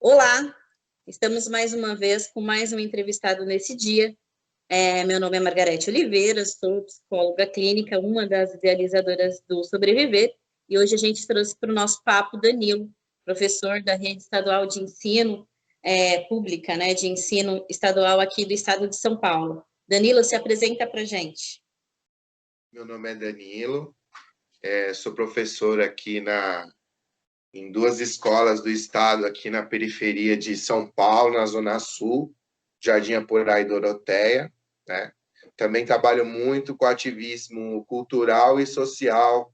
Olá, estamos mais uma vez com mais um entrevistado nesse dia. Meu nome é Margarete Oliveira, sou psicóloga clínica, uma das idealizadoras do Sobreviver, e hoje a gente trouxe para o nosso papo Danilo, professor da Rede Estadual de Ensino Pública, né, de ensino estadual aqui do estado de São Paulo. Danilo, se apresenta para a gente. Meu nome é Danilo, sou professor aqui em duas escolas do estado, aqui na periferia de São Paulo, na Zona Sul, Jardim Aporá e Doroteia, né? Também trabalho muito com ativismo cultural e social,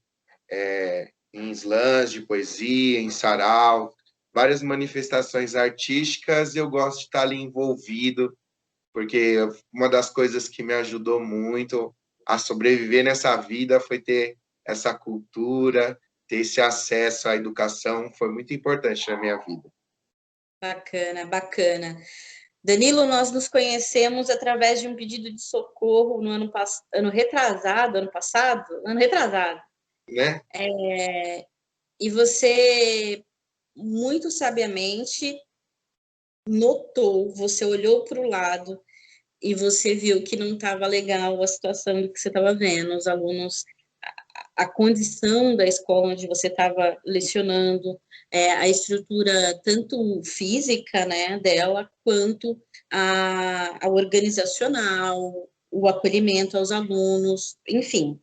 em slams de poesia, em sarau, várias manifestações artísticas, e eu gosto de estar ali envolvido, porque uma das coisas que me ajudou muito a sobreviver nessa vida foi ter essa cultura, ter esse acesso à educação, foi muito importante na minha vida. Bacana, bacana. Danilo, nós nos conhecemos através de um pedido de socorro no ano retrasado, Né? E você, muito sabiamente, notou, você olhou para o lado e você viu que não estava legal a situação do que você estava vendo, os alunos, a condição da escola onde você estava lecionando, a estrutura tanto física, né, dela, quanto a organizacional, o acolhimento aos alunos, enfim,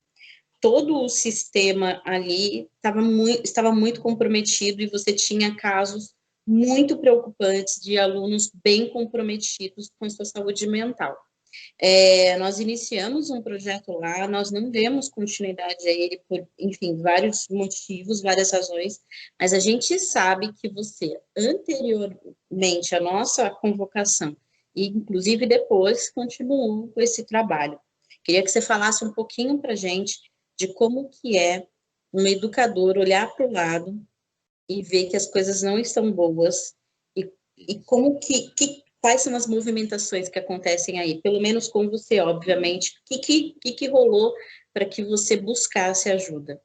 todo o sistema ali estava muito comprometido e você tinha casos muito preocupantes de alunos bem comprometidos com a sua saúde mental. Nós iniciamos um projeto lá, nós não demos continuidade a ele por, enfim, vários motivos, várias razões, mas a gente sabe que você, anteriormente à nossa convocação, e inclusive depois, continuou com esse trabalho. Queria que você falasse um pouquinho para a gente de como que é um educador olhar para o lado e ver que as coisas não estão boas e como quais são as movimentações que acontecem aí, pelo menos com você, obviamente, o que rolou para que você buscasse ajuda?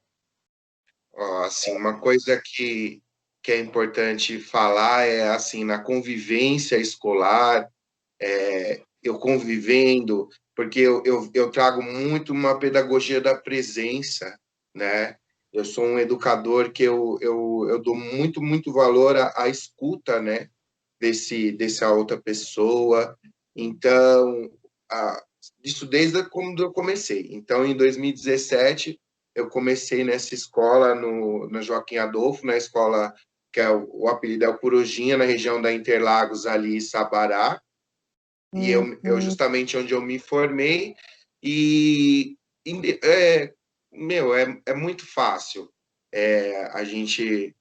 Assim, uma coisa que é importante falar é, assim, na convivência escolar, eu convivendo, porque eu trago muito uma pedagogia da presença, né? Eu sou um educador que eu dou muito, muito valor à escuta, né? Dessa outra pessoa. Então, isso desde quando eu comecei. Então, em 2017, eu comecei nessa escola, na Joaquim Adolfo, na escola que o apelido é o Corujinha, na região da Interlagos, ali, Sabará. E eu justamente onde eu me formei, e é muito fácil. A gente,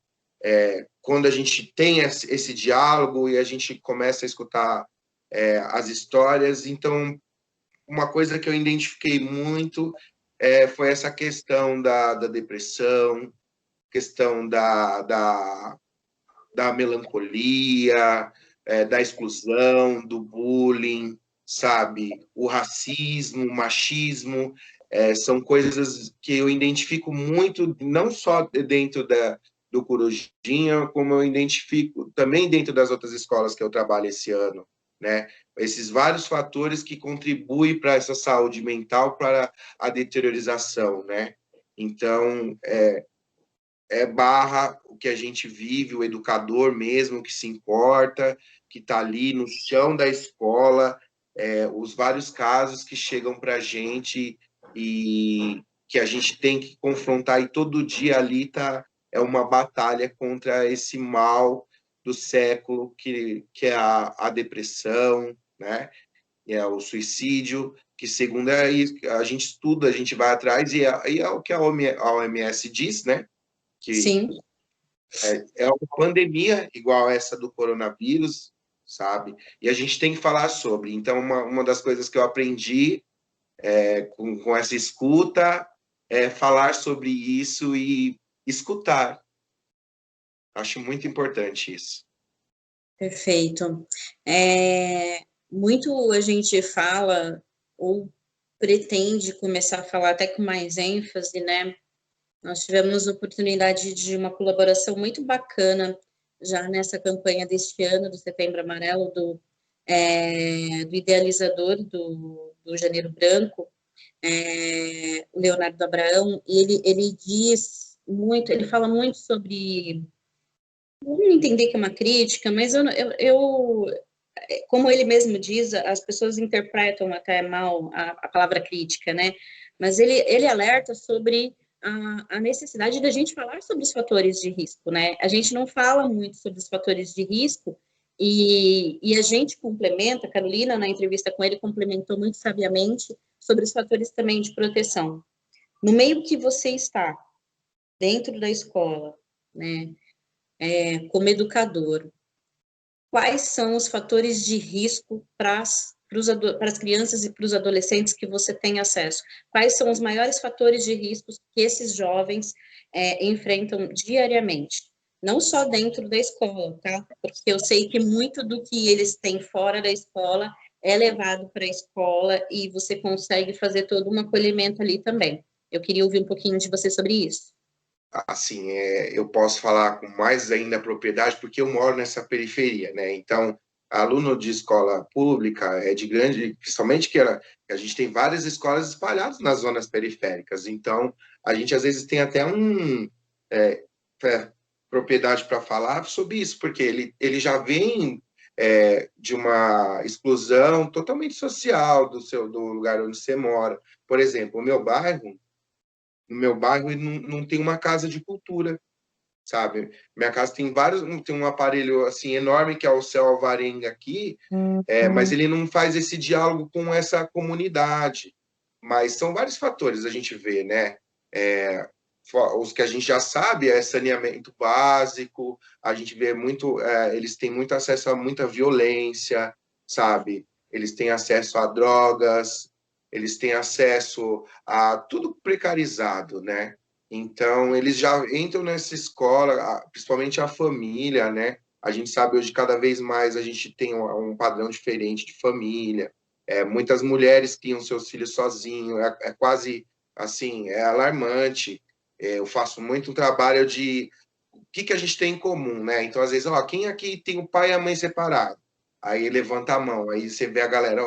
quando a gente tem esse diálogo e a gente começa a escutar as histórias, então uma coisa que eu identifiquei muito foi essa questão da depressão, questão da melancolia, da exclusão, do bullying, sabe? O racismo, o machismo, são coisas que eu identifico muito, não só dentro do Corujinha, como eu identifico também dentro das outras escolas que eu trabalho esse ano, né? Esses vários fatores que contribuem para essa saúde mental, para a deteriorização, né? Então, barra o que a gente vive, o educador mesmo que se importa, que está ali no chão da escola, os vários casos que chegam para a gente e que a gente tem que confrontar, e todo dia ali é uma batalha contra esse mal do século, que é a depressão, né? É o suicídio, que segundo a gente estuda, a gente vai atrás, e é o que a OMS diz, né? Que Sim. é uma pandemia igual essa do coronavírus, sabe? E a gente tem que falar sobre. Então, uma das coisas que eu aprendi com essa escuta é falar sobre isso e escutar. Acho muito importante isso. Perfeito. Muito a gente fala ou pretende começar a falar até com mais ênfase, né? Nós tivemos a oportunidade de uma colaboração muito bacana já nessa campanha deste ano, do Setembro Amarelo, do idealizador do Janeiro Branco, o Leonardo Abraão, e ele diz muito, ele fala muito sobre, vamos entender que é uma crítica, mas como ele mesmo diz, as pessoas interpretam até mal a palavra crítica, né? Mas ele alerta sobre a necessidade da gente falar sobre os fatores de risco, né? A gente não fala muito sobre os fatores de risco e a gente complementa, a Carolina, na entrevista com ele, complementou muito sabiamente sobre os fatores também de proteção. No meio que você está, dentro da escola, né, como educador, quais são os fatores de risco para as crianças e para os adolescentes que você tem acesso? Quais são os maiores fatores de risco que esses jovens enfrentam diariamente? Não só dentro da escola, tá? Porque eu sei que muito do que eles têm fora da escola é levado para a escola e você consegue fazer todo um acolhimento ali também. Eu queria ouvir um pouquinho de você sobre isso. Assim, eu posso falar com mais ainda propriedade porque eu moro nessa periferia, né? Então, aluno de escola pública é de grande, principalmente que a gente tem várias escolas espalhadas nas zonas periféricas. Então, a gente às vezes tem até é, propriedade para falar sobre isso, porque ele já vem de uma exclusão totalmente social do lugar onde você mora. Por exemplo, no meu bairro não tem uma casa de cultura, sabe? Minha casa tem um aparelho assim enorme que é o Céu Alvarenga aqui, mas ele não faz esse diálogo com essa comunidade. Mas são vários fatores a gente vê, né? Os que a gente já sabe é saneamento básico, a gente vê muito, eles têm muito acesso a muita violência, sabe? Eles têm acesso a drogas, eles têm acesso a tudo precarizado, né? Então, eles já entram nessa escola, principalmente a família, né? A gente sabe hoje, cada vez mais, a gente tem um padrão diferente de família. Muitas mulheres criam seus filhos sozinhos, é quase, assim, é alarmante. Eu faço muito um trabalho de o que a gente tem em comum, né? Então, às vezes, ó, quem aqui tem o pai e a mãe separados? Aí levanta a mão, aí você vê a galera,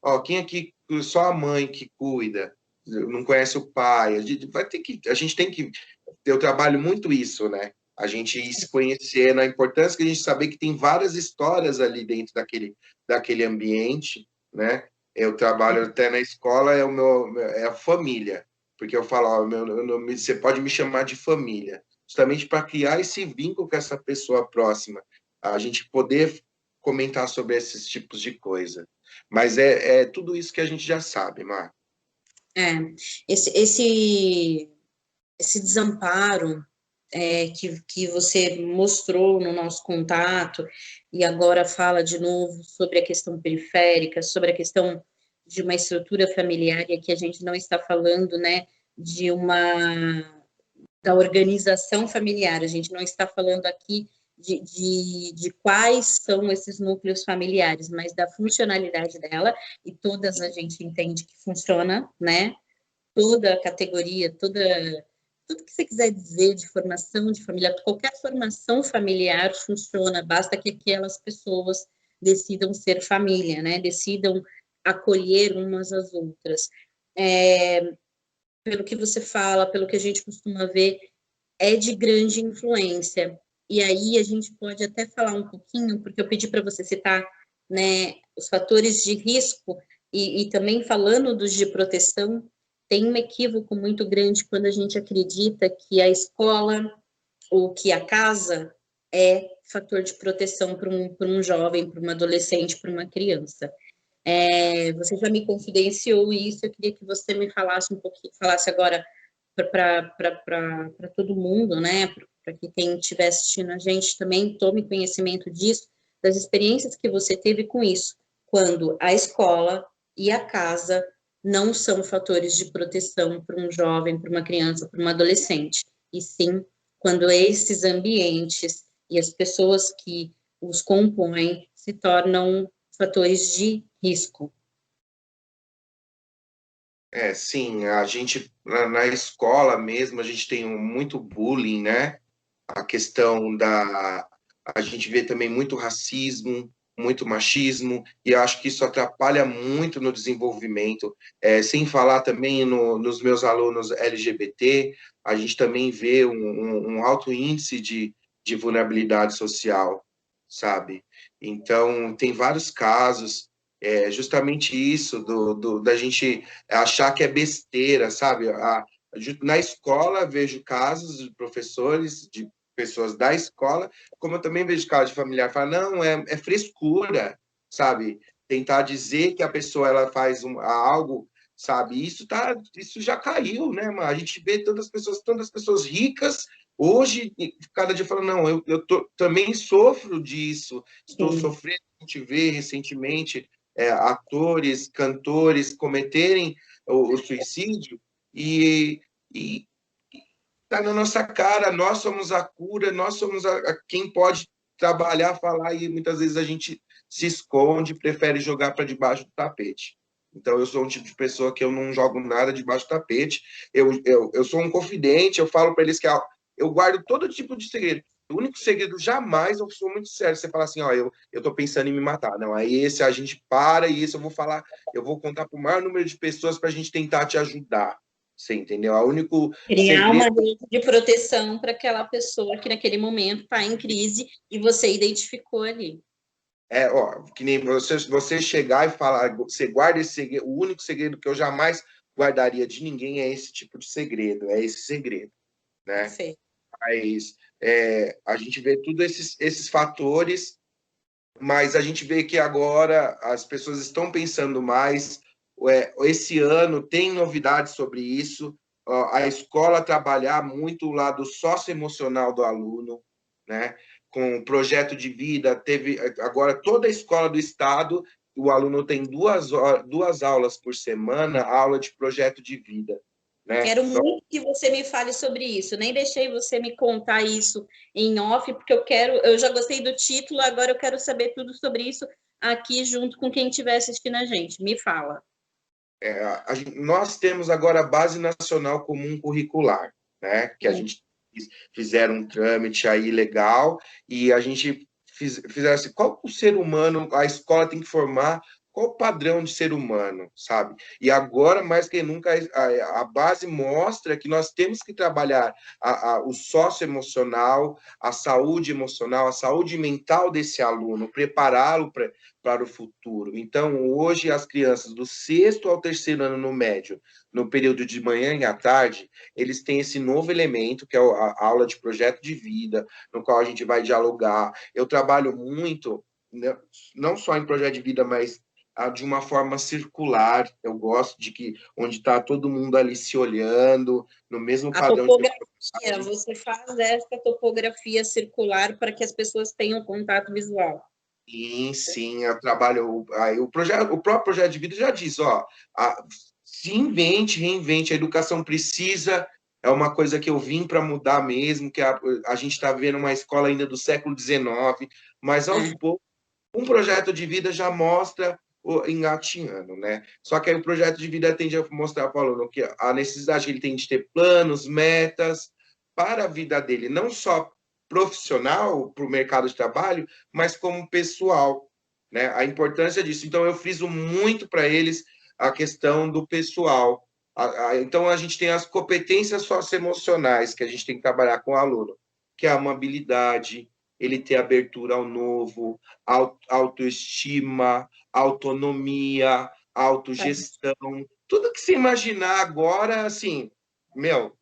ó, quem aqui só a mãe que cuida, não conhece o pai? A gente tem que eu trabalho muito isso, né? A gente ir se conhecendo, a importância que a gente saber que tem várias histórias ali dentro daquele ambiente, né? Eu trabalho até na escola, é a família, porque eu falo, ó, você pode me chamar de família, justamente para criar esse vínculo com essa pessoa próxima, a gente poder comentar sobre esses tipos de coisa. Mas é tudo isso que a gente já sabe, Mar. É, esse desamparo que você mostrou no nosso contato e agora fala de novo sobre a questão periférica, sobre a questão de uma estrutura familiar, e aqui a gente não está falando, né, de da organização familiar, a gente não está falando aqui de quais são esses núcleos familiares, mas da funcionalidade dela, e todas a gente entende que funciona, né? Toda a categoria, tudo que você quiser dizer de formação de família, qualquer formação familiar funciona, basta que aquelas pessoas decidam ser família, né? Decidam acolher umas às outras. Pelo que você fala, pelo que a gente costuma ver, é de grande influência. E aí a gente pode até falar um pouquinho, porque eu pedi para você citar, né, os fatores de risco e também falando dos de proteção, tem um equívoco muito grande quando a gente acredita que a escola ou que a casa é fator de proteção para um jovem, para uma adolescente, para uma criança. Você já me confidenciou isso, eu queria que você me falasse um pouquinho, falasse agora para todo mundo, né? Para que quem estiver assistindo a gente também tome conhecimento disso, das experiências que você teve com isso, quando a escola e a casa não são fatores de proteção para um jovem, para uma criança, para uma adolescente, e sim quando esses ambientes e as pessoas que os compõem se tornam fatores de risco. Sim, a gente, na escola mesmo, a gente tem muito bullying, né? A questão a gente vê também muito racismo, muito machismo, e eu acho que isso atrapalha muito no desenvolvimento. Sem falar também nos meus alunos LGBT, a gente também vê um alto índice de vulnerabilidade social, sabe? Então, tem vários casos, justamente isso, da gente achar que é besteira, sabe? Na escola, vejo casos de professores, de pessoas da escola, como eu também vejo casos de familiar, fala, não, é frescura, sabe? Tentar dizer que a pessoa ela faz algo, sabe? Isso já caiu, né, mano? A gente vê tantas pessoas ricas hoje, cada dia falando, não, também sofro disso, estou Sim. sofrendo. A gente vê recentemente atores, cantores cometerem o suicídio e está na nossa cara, nós somos a cura, nós somos quem pode trabalhar, falar, e muitas vezes a gente se esconde, prefere jogar para debaixo do tapete. Então, eu sou um tipo de pessoa que eu não jogo nada debaixo do tapete, eu sou um confidente, eu falo para eles que eu guardo todo tipo de segredo. O único segredo, jamais, eu sou muito sério, você fala assim, ó, eu tô pensando em me matar. Não, aí esse a gente para, e esse eu vou falar, eu vou contar para o maior número de pessoas para a gente tentar te ajudar. Você entendeu? O único Criar uma segredo rede de proteção para aquela pessoa que naquele momento está em crise e você identificou ali. ó, que nem você chegar e falar, você guarda esse segredo, o único segredo que eu jamais guardaria de ninguém é esse tipo de segredo, é esse segredo, né? Perfeito. Mas a gente vê todos esses fatores, mas a gente vê que agora as pessoas estão pensando mais. Esse ano tem novidades sobre isso, a escola trabalhar muito o lado socioemocional do aluno, né? Com projeto de vida, teve agora toda a escola do estado, o aluno tem duas aulas por semana, aula de projeto de vida, né? Quero muito que você me fale sobre isso. Nem deixei você me contar isso em off, porque eu já gostei do título, agora eu quero saber tudo sobre isso aqui junto com quem estiver assistindo a gente. Me fala. Nós temos agora a Base Nacional Comum Curricular, né? Que a gente fizeram um trâmite aí legal, e a gente fizeram assim, qual o ser humano a escola tem que formar, qual o padrão de ser humano, sabe? E agora, mais que nunca, a base mostra que nós temos que trabalhar o socioemocional, a saúde emocional, a saúde mental desse aluno, prepará-lo para o futuro. Então, hoje, as crianças do sexto ao terceiro ano no médio, no período de manhã e à tarde, eles têm esse novo elemento, que é a aula de projeto de vida, no qual a gente vai dialogar. Eu trabalho muito, né, não só em projeto de vida, mas de uma forma circular. Eu gosto de que onde está todo mundo ali se olhando, no mesmo A padrão de topografia, você faz essa topografia circular para que as pessoas tenham contato visual. Sim, sim, eu trabalho. Aí o próprio projeto de vida já diz, ó, se invente, reinvente. A educação precisa, é uma coisa que eu vim para mudar mesmo, que a gente está vendo uma escola ainda do século XIX, mas aos poucos, um projeto de vida já mostra engatinhando, né? Só que aí o projeto de vida tende a mostrar para o aluno que a necessidade que ele tem de ter planos, metas para a vida dele, não só profissional para o mercado de trabalho, mas como pessoal, né? A importância disso. Então eu friso muito para eles a questão do pessoal. Então a gente tem as competências socioemocionais que a gente tem que trabalhar com o aluno, que é a amabilidade, ele ter abertura ao novo, autoestima, autonomia, autogestão, tudo que você imaginar agora, assim, meu,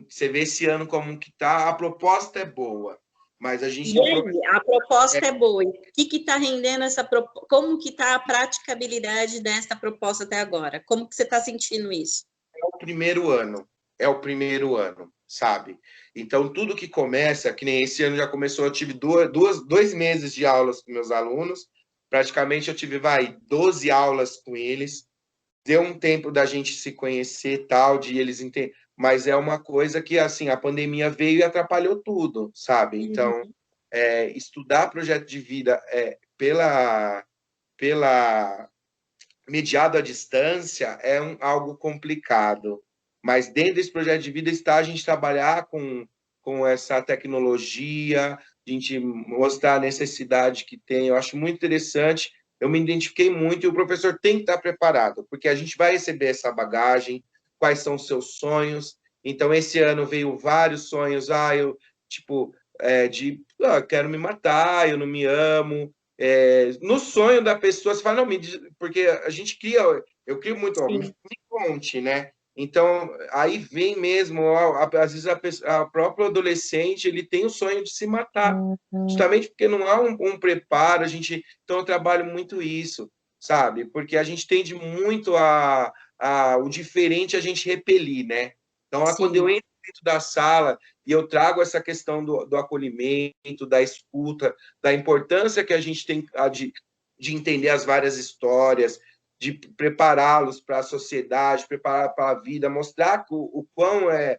você vê esse ano como que tá, a proposta é boa, mas a gente E tem um aí, problema. a proposta é boa. O que está rendendo essa proposta? Como que está a praticabilidade dessa proposta até agora? Como que você está sentindo isso? É o primeiro ano, sabe? Então, tudo que começa, que nem esse ano já começou, eu tive 2 meses de aulas com meus alunos, praticamente eu tive, 12 aulas com eles, deu um tempo da gente se conhecer, tal, de eles entender, mas é uma coisa que, assim, a pandemia veio e atrapalhou tudo, sabe? Então, Uhum. estudar projeto de vida pela mediado à distância é algo complicado, mas dentro desse projeto de vida está a gente trabalhar com essa tecnologia, a gente mostrar a necessidade que tem. Eu acho muito interessante, eu me identifiquei muito, e o professor tem que estar preparado, porque a gente vai receber essa bagagem, quais são os seus sonhos. Então, esse ano veio vários sonhos, eu, tipo, quero me matar, eu não me amo. No sonho da pessoa, você fala, não, porque a gente cria, eu crio muito, me conte, né? Então, aí vem mesmo, às vezes a própria adolescente, ele tem o sonho de se matar, justamente porque não há um preparo, então eu trabalho muito isso, sabe? Porque a gente tende muito o diferente a gente repelir, né? Então, quando eu Sim, entro dentro da sala e eu trago essa questão do acolhimento, da escuta, da importância que a gente tem de entender as várias histórias, de prepará-los para a sociedade, preparar para a vida, mostrar o quão é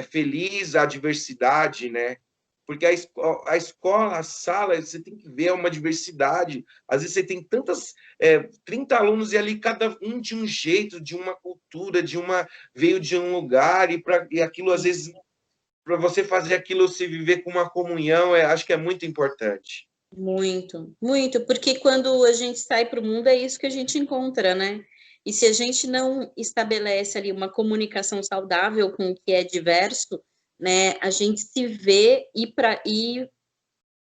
feliz a diversidade, né? Porque a escola, a sala, você tem que ver, é uma diversidade. Às vezes você tem 30 alunos e ali cada um de um jeito, de uma cultura, veio de um lugar, e aquilo, às vezes, para você fazer aquilo se viver com uma comunhão, acho que é muito importante. muito, muito, porque quando a gente sai para o mundo é isso que a gente encontra, né? E se a gente não estabelece ali uma comunicação saudável com o que é diverso, né, a gente se vê e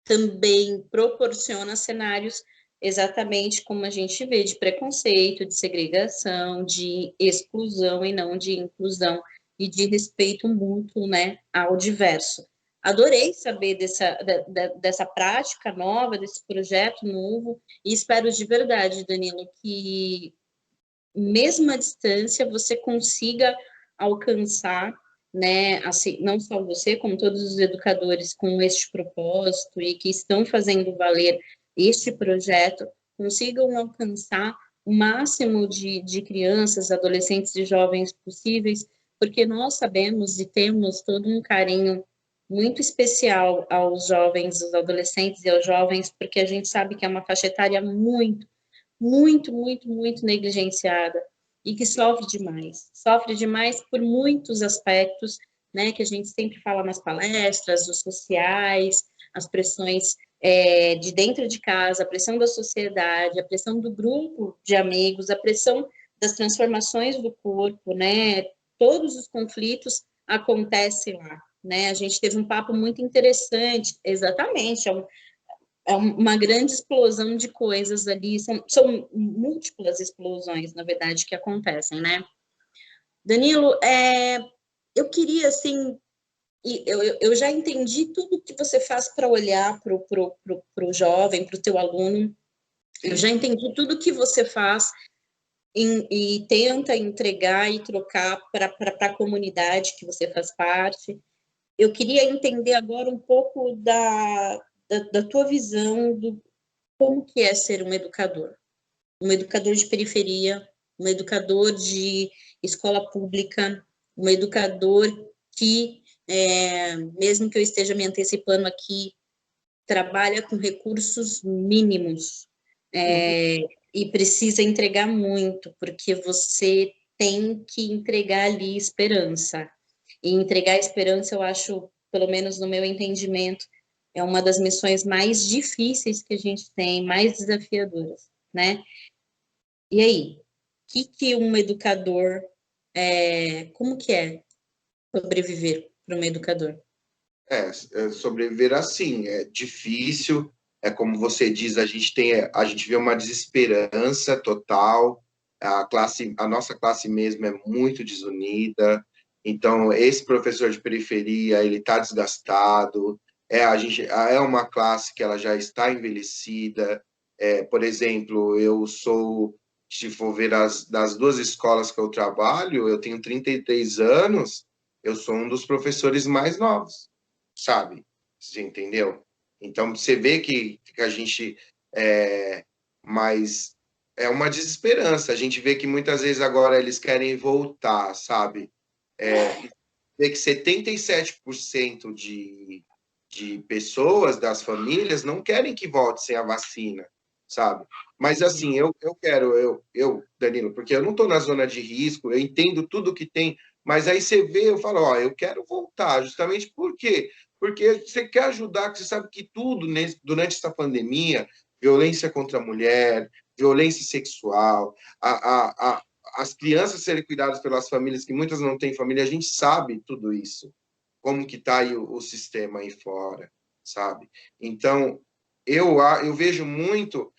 também proporciona cenários exatamente como a gente vê de preconceito, de segregação, de exclusão e não de inclusão e de respeito mútuo, né, ao diverso. Adorei saber dessa prática nova, desse projeto novo, e espero de verdade, Danilo, que mesmo à distância você consiga alcançar, né, assim, não só você, como todos os educadores com este propósito e que estão fazendo valer este projeto, consigam alcançar o máximo de crianças, adolescentes e jovens possíveis, porque nós sabemos e temos todo um carinho muito especial aos jovens, aos adolescentes e aos jovens, porque a gente sabe que é uma faixa etária muito negligenciada e que sofre demais por muitos aspectos, né, que a gente sempre fala nas palestras, os sociais, as pressões de dentro de casa, a pressão da sociedade, a pressão do grupo de amigos, a pressão das transformações do corpo, né, todos os conflitos acontecem lá, né, a gente teve um papo muito interessante, exatamente, é uma grande explosão de coisas ali, são múltiplas explosões, na verdade, que acontecem, né? Danilo, eu queria, assim, eu já entendi tudo que você faz para olhar para o jovem, para o teu aluno, eu já entendi tudo que você faz e tenta entregar e trocar para a comunidade que você faz parte. Eu queria entender agora um pouco da tua visão do como que é ser um educador de periferia, um educador de escola pública, um educador que, mesmo que eu esteja me antecipando aqui, trabalha com recursos mínimos e precisa entregar muito, porque você tem que entregar ali esperança. E entregar esperança, eu acho, pelo menos no meu entendimento, é uma das missões mais difíceis que a gente tem, mais desafiadoras, né? E aí, o que um educador, como que é sobreviver para um educador? Sobreviver assim é difícil, é como você diz, a gente vê uma desesperança total, a nossa classe mesmo é muito desunida, então esse professor de periferia, ele está desgastado, é uma classe que ela já está envelhecida, por exemplo, se for ver das duas escolas que eu trabalho, eu tenho 33 anos, eu sou um dos professores mais novos, sabe? Você entendeu? Então, você vê que a gente mas é uma desesperança. A gente vê que muitas vezes agora eles querem voltar, sabe? Vê que 77% de pessoas, das famílias, não querem que volte sem a vacina, sabe? Mas assim, Danilo, porque eu não estou na zona de risco, eu entendo tudo que tem, mas aí você vê, eu falo, ó, eu quero voltar, justamente por quê? porque você quer ajudar, que você sabe que tudo durante essa pandemia, violência contra a mulher, violência sexual, as crianças serem cuidadas pelas famílias, que muitas não têm família, a gente sabe tudo isso, como que está aí o sistema aí fora, sabe? Então, eu vejo muito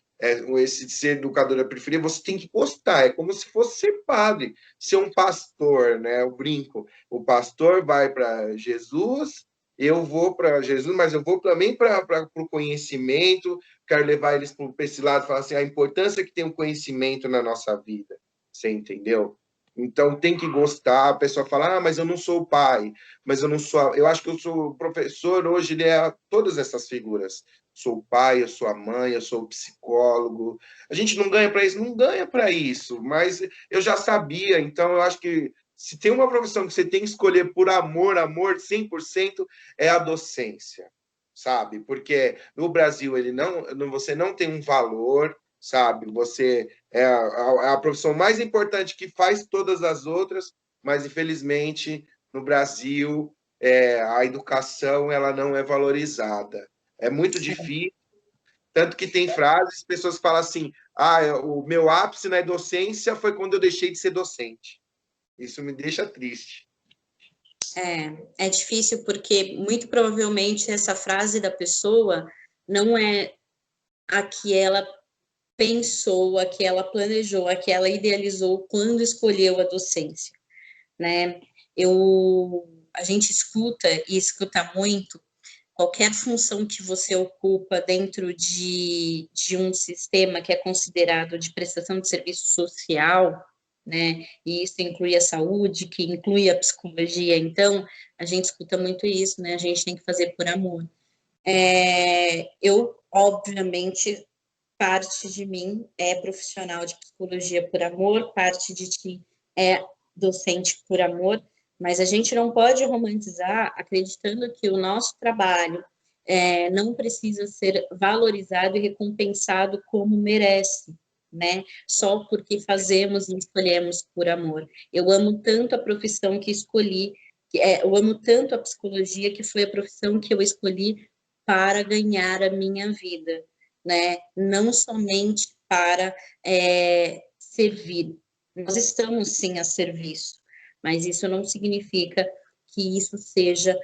esse ser educadora preferida, você tem que gostar, é como se fosse ser padre, ser um pastor, né? Eu brinco, o pastor vai para Jesus, eu vou para Jesus, mas eu vou também para o conhecimento, quero levar eles para esse lado, falar assim, a importância que tem o conhecimento na nossa vida, você entendeu? Então tem que gostar, a pessoa fala, mas eu não sou o pai, mas eu não sou, eu acho que eu sou o professor, hoje ele é todas essas figuras, sou o pai, eu sou a mãe, eu sou o psicólogo. A gente não ganha para isso, não ganha para isso, mas eu já sabia, então eu acho que se tem uma profissão que você tem que escolher por amor, amor 100%, é a docência, sabe? Porque no Brasil você não tem um valor, sabe? Você é a profissão mais importante que faz todas as outras, mas infelizmente no Brasil a educação ela não é valorizada. É muito difícil, tanto que tem frases, pessoas falam assim, o meu ápice na docência foi quando eu deixei de ser docente. Isso me deixa triste. É difícil porque, muito provavelmente, essa frase da pessoa não é a que ela pensou, a que ela planejou, a que ela idealizou quando escolheu a docência, né? A gente escuta e escuta muito qualquer função que você ocupa dentro de um sistema que é considerado de prestação de serviço social, né? E isso inclui a saúde, que inclui a psicologia. Então, a gente escuta muito isso, né? A gente tem que fazer por amor. Eu, obviamente, parte de mim é profissional de psicologia por amor, parte de ti é docente por amor, mas a gente não pode romantizar acreditando que o nosso trabalho não precisa ser valorizado e recompensado como merece, né? Só porque fazemos e escolhemos por amor. Eu amo tanto a profissão que escolhi, eu amo tanto a psicologia que foi a profissão que eu escolhi para ganhar a minha vida, né? Não somente para servir. Nós estamos sim a serviço, mas isso não significa que isso seja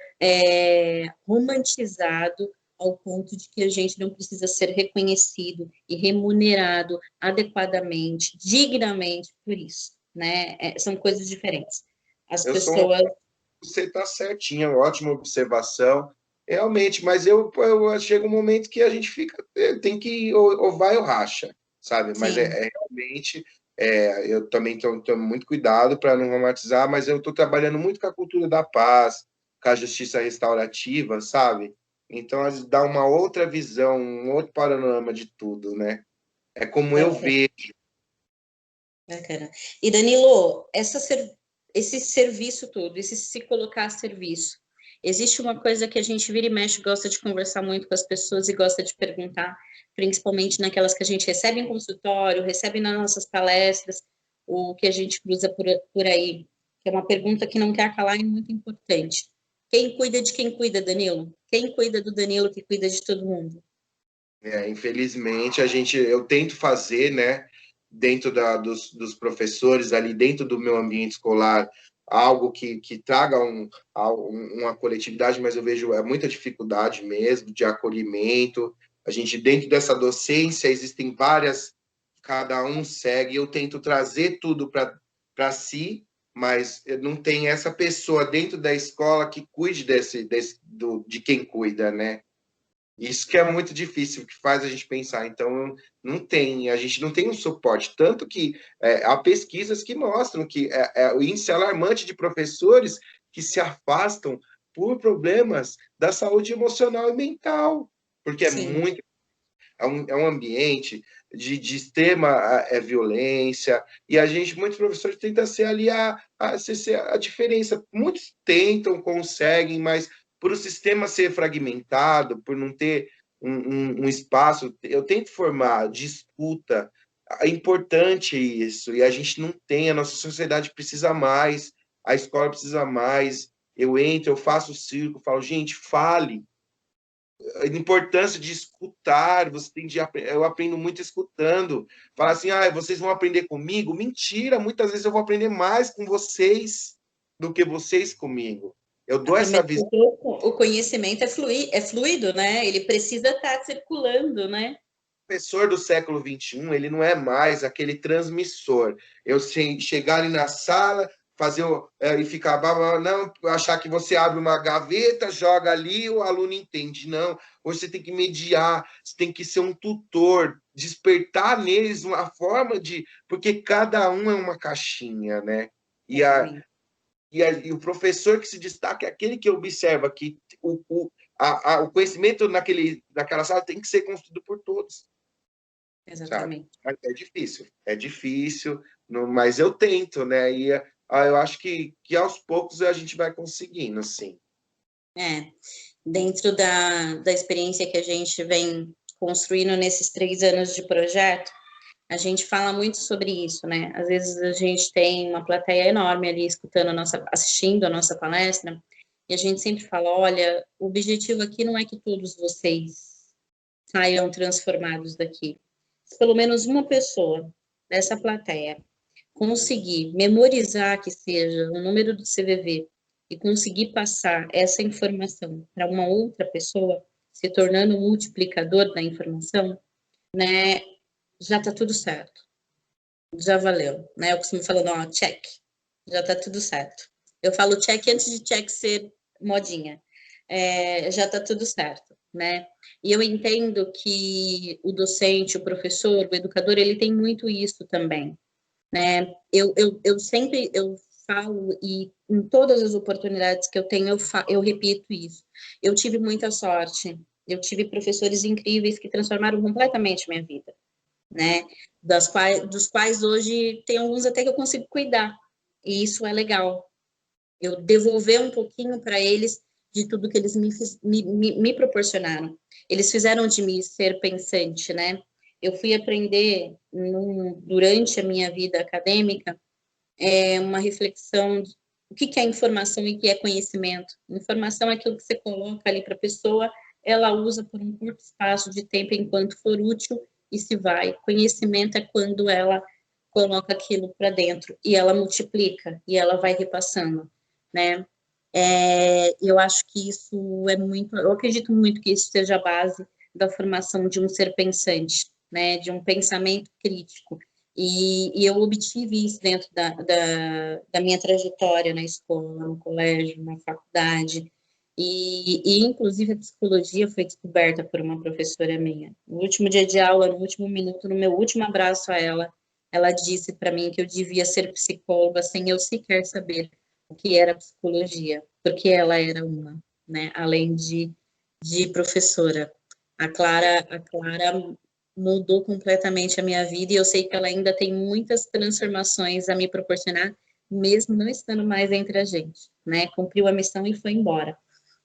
romantizado ao ponto de que a gente não precisa ser reconhecido e remunerado adequadamente, dignamente por isso, né? São coisas diferentes. As Eu sou pessoas. Você está certinha, ótima observação, realmente, mas chega um momento que a gente fica, tem que, ou vai ou racha, sabe? Mas Sim. realmente, eu também estou tomando muito cuidado para não romantizar, mas eu estou trabalhando muito com a cultura da paz, com a justiça restaurativa, sabe? Então, dá uma outra visão, um outro panorama de tudo, né? É como eu Bacana, vejo. bacana. E Danilo, esse serviço todo, esse se colocar a serviço, existe uma coisa que a gente vira e mexe, gosta de conversar muito com as pessoas e gosta de perguntar, principalmente naquelas que a gente recebe em consultório, recebe nas nossas palestras, o que a gente cruza por aí, que é uma pergunta que não quer calar e muito importante. Quem cuida de quem cuida, Danilo? Quem cuida do Danilo que cuida de todo mundo? Infelizmente, eu tento fazer, né, dentro dos professores, ali dentro do meu ambiente escolar, algo que traga uma coletividade, mas eu vejo muita dificuldade mesmo de acolhimento. A gente, dentro dessa docência, existem várias, cada um segue, eu tento trazer tudo para si, mas não tem essa pessoa dentro da escola que cuide de quem cuida, né? Isso que é muito difícil, que faz a gente pensar. Então, a gente não tem um suporte. Tanto que há pesquisas que mostram que o índice alarmante de professores que se afastam por problemas da saúde emocional e mental, porque Sim, é um ambiente de extrema violência, e muitos professores tentam ser ali a diferença. Muitos tentam, conseguem, mas por o sistema ser fragmentado, por não ter um espaço, eu tento formar de escuta. É importante isso, e a gente não tem, a nossa sociedade precisa mais, a escola precisa mais, eu entro, eu faço o circo, falo, gente, fale. A importância de escutar, você tem de, eu aprendo muito escutando. Falar assim, vocês vão aprender comigo? Mentira, muitas vezes eu vou aprender mais com vocês do que vocês comigo. Eu dou Até essa mesmo visão. o conhecimento é fluido, né? Ele precisa estar circulando, né? O professor do século XXI, ele não é mais aquele transmissor. Eu sei chegar ali na sala, fazer e ficar não achar que você abre uma gaveta, joga ali, o aluno entende. Não, hoje você tem que mediar, você tem que ser um tutor, despertar neles uma forma de, porque cada um é uma caixinha, né? Exatamente. E o professor que se destaca é aquele que observa que o conhecimento naquela sala tem que ser construído por todos, sabe? Exatamente. É difícil, mas eu tento, né? E eu acho que aos poucos a gente vai conseguindo, sim. Dentro da experiência que a gente vem construindo nesses 3 anos de projeto, a gente fala muito sobre isso, né? Às vezes a gente tem uma plateia enorme ali escutando assistindo a nossa palestra, e a gente sempre fala, olha, o objetivo aqui não é que todos vocês saiam transformados daqui. Se pelo menos uma pessoa dessa plateia conseguir memorizar que seja o número do CVV e conseguir passar essa informação para uma outra pessoa, se tornando um multiplicador da informação, né, já está tudo certo, já valeu, né? Eu costumo falando, ó, check, já está tudo certo. Eu falo check antes de check ser modinha, já está tudo certo, né? E eu entendo que o docente, o professor, o educador, ele tem muito isso também, né? Eu sempre falo, e em todas as oportunidades que eu tenho, eu repito isso. Eu tive muita sorte, eu tive professores incríveis que transformaram completamente minha vida, né? Dos quais hoje tem alguns até que eu consigo cuidar, e isso é legal. Eu devolver um pouquinho para eles de tudo que eles me proporcionaram. Eles fizeram de mim ser pensante, né? Eu fui aprender durante a minha vida acadêmica uma reflexão de o que é informação e o que é conhecimento. Informação é aquilo que você coloca ali para a pessoa, ela usa por um curto espaço de tempo enquanto for útil e se vai. Conhecimento é quando ela coloca aquilo para dentro e ela multiplica e ela vai repassando, né? Eu acho que isso é muito, eu acredito muito que isso seja a base da formação de um ser pensante, né? De um pensamento crítico. E eu obtive isso dentro da minha trajetória na escola, no colégio, na faculdade. Inclusive, a psicologia foi descoberta por uma professora minha. No último dia de aula, no último minuto, no meu último abraço a ela disse para mim que eu devia ser psicóloga sem eu sequer saber o que era psicologia, porque ela era uma, né? Além de professora. A Clara mudou completamente a minha vida e eu sei que ela ainda tem muitas transformações a me proporcionar, mesmo não estando mais entre a gente, né? Cumpriu a missão e foi embora.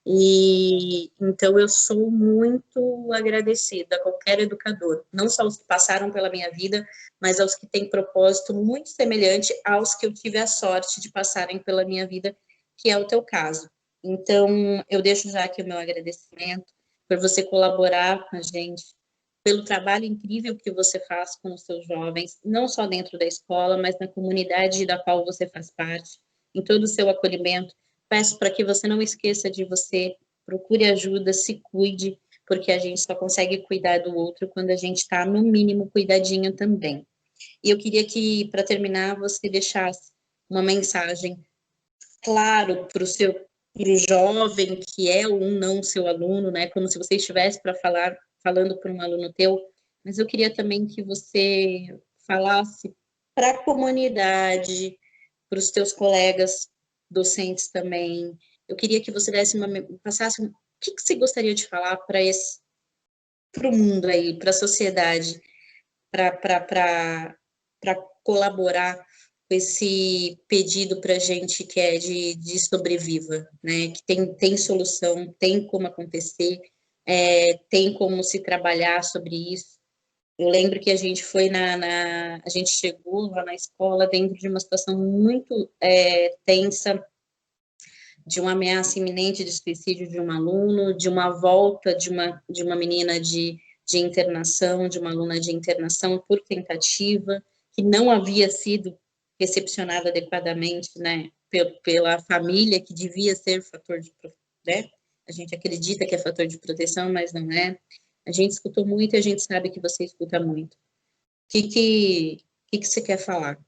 E então eu sou muito agradecida a qualquer educador, não só os que passaram pela minha vida, mas aos que têm propósito muito semelhante aos que eu tive a sorte de passarem pela minha vida, que é o teu caso. Então, eu deixo já aqui o meu agradecimento por você colaborar com a gente, pelo trabalho incrível que você faz com os seus jovens, não só dentro da escola, mas na comunidade da qual você faz parte, em todo o seu acolhimento. Peço para que você não esqueça de você, procure ajuda, se cuide, porque a gente só consegue cuidar do outro quando a gente está, no mínimo, cuidadinho também. E eu queria que, para terminar, você deixasse uma mensagem, claro, para o jovem que é ou não seu aluno, né? Como se você estivesse falando para um aluno teu, mas eu queria também que você falasse para a comunidade, para os teus colegas docentes também. Eu queria que você passasse o que você gostaria de falar para o mundo aí, para a sociedade, para colaborar com esse pedido para a gente que é de sobreviva, né? Que tem solução, tem como acontecer, tem como se trabalhar sobre isso. Eu lembro que a gente foi a gente chegou lá na escola dentro de uma situação muito tensa, de uma ameaça iminente de suicídio de um aluno, de uma volta de uma menina de internação, de uma aluna de internação por tentativa, que não havia sido recepcionada adequadamente, né, pela família, que devia ser fator de, né? A gente acredita que é fator de proteção, mas não é. A gente escutou muito e a gente sabe que você escuta muito. O que você quer falar?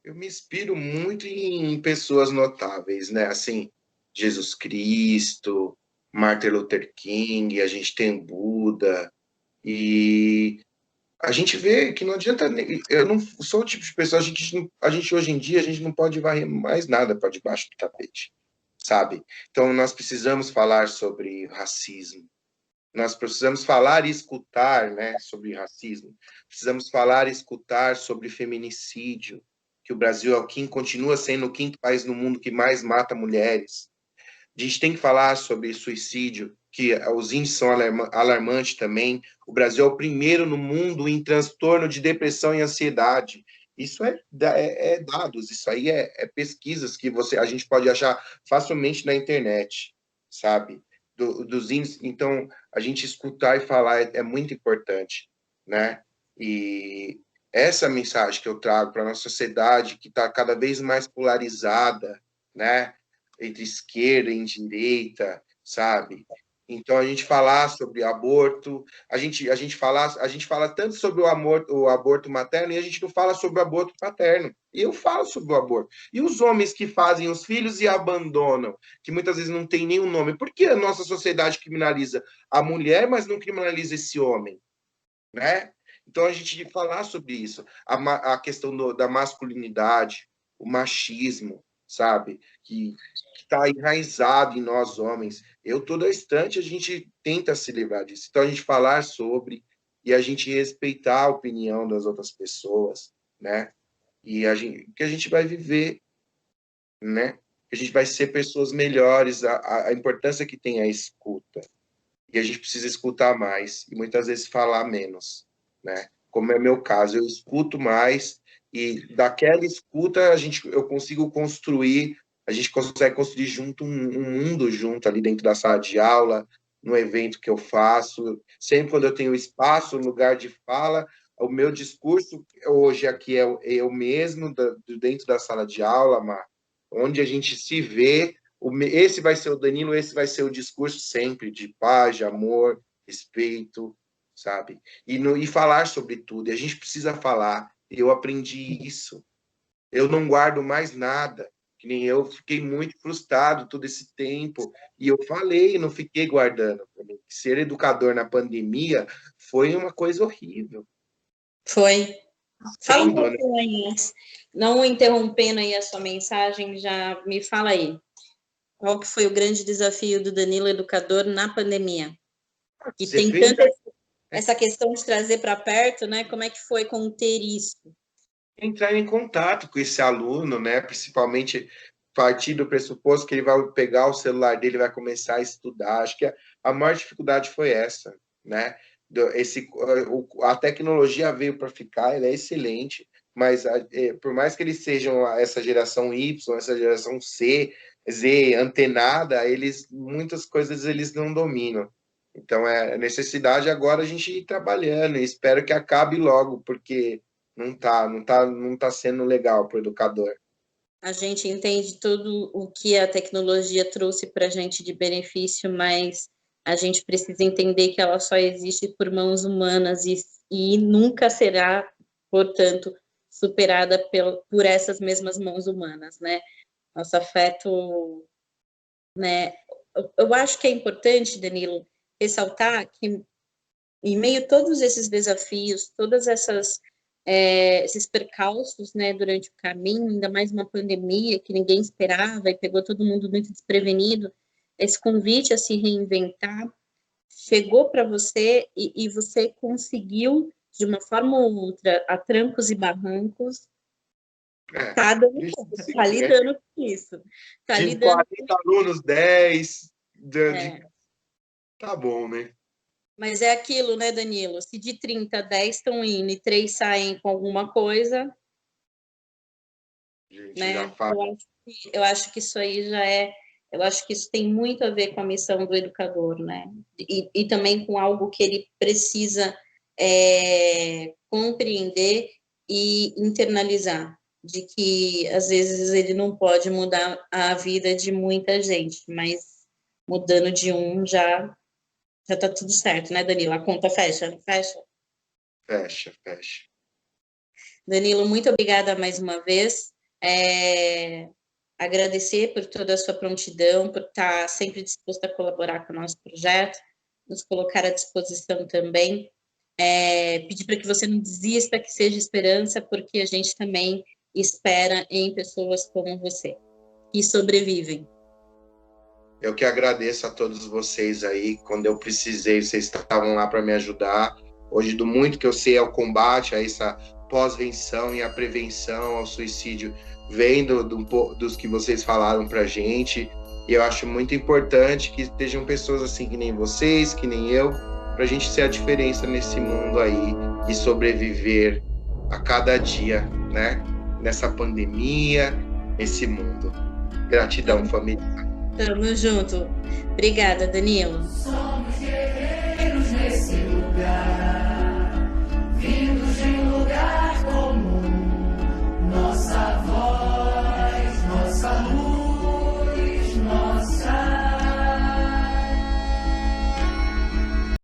Eu me inspiro muito em pessoas notáveis, né? Assim, Jesus Cristo, Martin Luther King, a gente tem Buda, e a gente vê que não adianta. Eu não sou o tipo de pessoa, a gente hoje em dia, a gente não pode varrer mais nada para debaixo do tapete, sabe? Então, nós precisamos falar sobre racismo. Nós precisamos falar e escutar, né, sobre racismo. Precisamos falar e escutar sobre feminicídio, que o Brasil é o quinto, continua sendo o quinto país no mundo que mais mata mulheres. A gente tem que falar sobre suicídio, que os índices são alarmantes também. O Brasil é o primeiro no mundo em transtorno de depressão e ansiedade. Isso é dados, isso aí é pesquisas que a gente pode achar facilmente na internet, sabe? Dos índices. Então, a gente escutar e falar é muito importante, né? E essa mensagem que eu trago para a nossa sociedade, que está cada vez mais polarizada, né? Entre esquerda e direita, sabe? Então a gente falar sobre aborto, a gente fala tanto sobre o aborto materno e a gente não fala sobre o aborto paterno. E eu falo sobre o aborto. E os homens que fazem os filhos e abandonam, que muitas vezes não tem nenhum nome. Por que a nossa sociedade criminaliza a mulher, mas não criminaliza esse homem, né? Então a gente falar sobre isso, a questão da masculinidade, o machismo, sabe? Que está enraizado em nós homens. Todo instante a gente tenta se livrar disso. Então a gente falar sobre e a gente respeitar a opinião das outras pessoas, né? E que a gente vai viver, né? Que a gente vai ser pessoas melhores. A importância que tem a escuta. E a gente precisa escutar mais e muitas vezes falar menos, né? Como é meu caso, eu escuto mais e daquela escuta eu consigo construir, a gente consegue construir junto um mundo junto ali dentro da sala de aula, no evento que eu faço, sempre quando eu tenho espaço, lugar de fala, o meu discurso hoje aqui é eu mesmo dentro da sala de aula, Mar, onde a gente se vê esse vai ser o Danilo, esse vai ser o discurso sempre de paz, de amor, respeito, sabe? E falar sobre tudo. E a gente precisa falar. Eu aprendi isso. Eu não guardo mais nada. Que nem eu fiquei muito frustrado todo esse tempo. E eu falei, não fiquei guardando. Ser educador na pandemia foi uma coisa horrível. Foi. Fala um Sendo, né? pouquinho aí, não interrompendo aí a sua mensagem, já me fala aí. Qual que foi o grande desafio do Danilo educador na pandemia? E Você tem fez tanta essa questão de trazer para perto, né? Como é que foi conter isso? entrar em contato com esse aluno, né? Principalmente partir do pressuposto que ele vai pegar o celular dele e vai começar a estudar. Acho que a maior dificuldade foi essa, né? A tecnologia veio para ficar, ela é excelente, mas por mais que eles sejam essa geração Y, essa geração Z, antenada, muitas coisas eles não dominam. Então é necessidade agora a gente ir trabalhando e espero que acabe logo, porque não tá sendo legal para o educador. A gente entende tudo o que a tecnologia trouxe para a gente de benefício, mas a gente precisa entender que ela só existe por mãos humanas e nunca será, portanto, superada por essas mesmas mãos humanas, né? Nosso afeto, né? Eu acho que é importante, Danilo, ressaltar que em meio a todos esses desafios, todas esses percalços, né, durante o caminho, ainda mais uma pandemia que ninguém esperava e pegou todo mundo muito desprevenido, esse convite a se reinventar chegou para você e você conseguiu, de uma forma ou outra, a trancos e barrancos, tá dando conta, tá Sim, né? lidando com isso, tá De lidando 40 alunos, 10. é, Tá bom, né? mas é aquilo, né, Danilo? Se de 30, 10 estão indo e 3 saem com alguma coisa, gente né? já faz. Eu acho que isso aí já é, eu acho que isso tem muito a ver com a missão do educador, né? E também com algo que ele precisa compreender e internalizar, de que às vezes ele não pode mudar a vida de muita gente, mas mudando de um já tá tudo certo, né, Danilo? A conta fecha, fecha. Fecha, fecha. Danilo, muito obrigada mais uma vez. Agradecer por toda a sua prontidão, por estar sempre disposto a colaborar com o nosso projeto, nos colocar à disposição também. Pedir para que você não desista, que seja esperança, porque a gente também espera em pessoas como você, que sobrevivem. Eu que agradeço a todos vocês aí. Quando eu precisei, vocês estavam lá para me ajudar. Hoje, do muito que eu sei ao combate, a essa pós-venção e a prevenção ao suicídio, vem dos que vocês falaram para a gente. E eu acho muito importante que estejam pessoas assim que nem vocês, que nem eu, para a gente ser a diferença nesse mundo aí e sobreviver a cada dia, né? Nessa pandemia, nesse mundo. Gratidão, família. Tamo junto. Obrigada, Danilo.